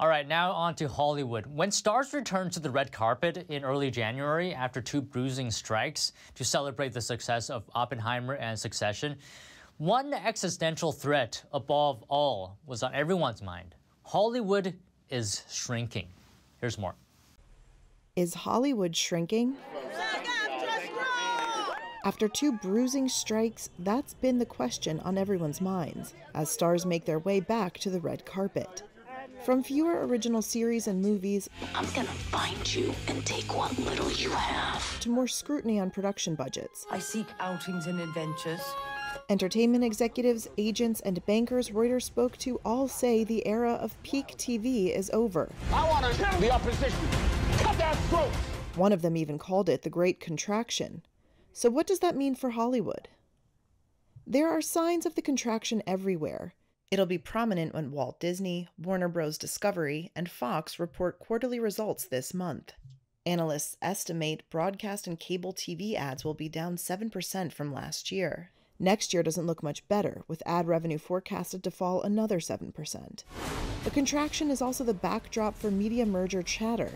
All right, now on to Hollywood. When stars returned to the red carpet in early January after 2 bruising strikes to celebrate the success of Oppenheimer and Succession, one existential threat above all was on everyone's mind. Hollywood is shrinking. Here's more. Is Hollywood shrinking? After 2 bruising strikes, that's been the question on everyone's minds as stars make their way back to the red carpet. From fewer original series and movies, I'm gonna find you and take what little you have, to more scrutiny on production budgets. I seek outings and adventures. Entertainment executives, agents, and bankers Reuters spoke to all say the era of peak TV is over. I want to tell the opposition, cut their throats! One of them even called it the Great Contraction. So what does that mean for Hollywood? There are signs of the contraction everywhere. It'll be prominent when Walt Disney, Warner Bros. Discovery, and Fox report quarterly results this month. Analysts estimate broadcast and cable TV ads will be down 7% from last year. Next year doesn't look much better, with ad revenue forecasted to fall another 7%. The contraction is also the backdrop for media merger chatter,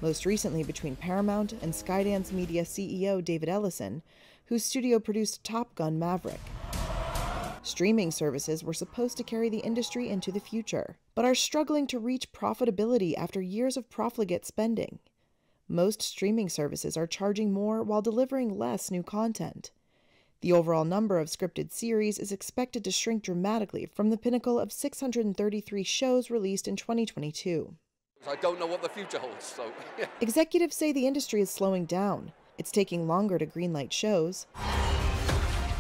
most recently between Paramount and Skydance Media CEO David Ellison, whose studio produced Top Gun: Maverick. Streaming services were supposed to carry the industry into the future, but are struggling to reach profitability after years of profligate spending. Most streaming services are charging more while delivering less new content. The overall number of scripted series is expected to shrink dramatically from the pinnacle of 633 shows released in 2022. I don't know what the future holds, so... Executives say the industry is slowing down. It's taking longer to greenlight shows.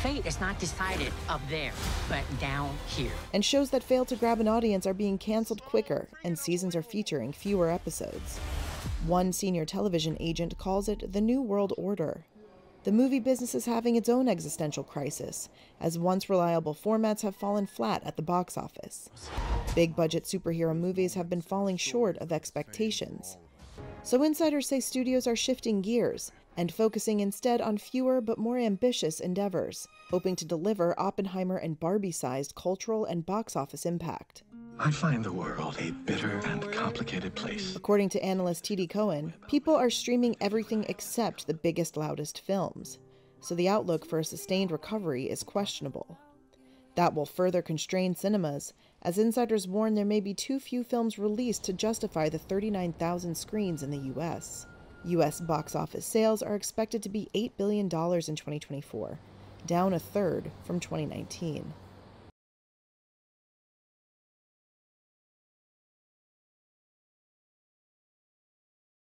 Fate is not decided up there, but down here. And shows that fail to grab an audience are being canceled quicker, and seasons are featuring fewer episodes. One senior television agent calls it the New World Order. The movie business is having its own existential crisis, as once reliable formats have fallen flat at the box office. Big-budget superhero movies have been falling short of expectations. So insiders say studios are shifting gears and focusing instead on fewer but more ambitious endeavors, hoping to deliver Oppenheimer and Barbie-sized cultural and box office impact. I find the world a bitter and complicated place. According to analyst T.D. Cohen, people are streaming everything except the biggest, loudest films, so the outlook for a sustained recovery is questionable. That will further constrain cinemas, as insiders warn there may be too few films released to justify the 39,000 screens in the U.S. U.S. box office sales are expected to be $8 billion in 2024, down a third from 2019.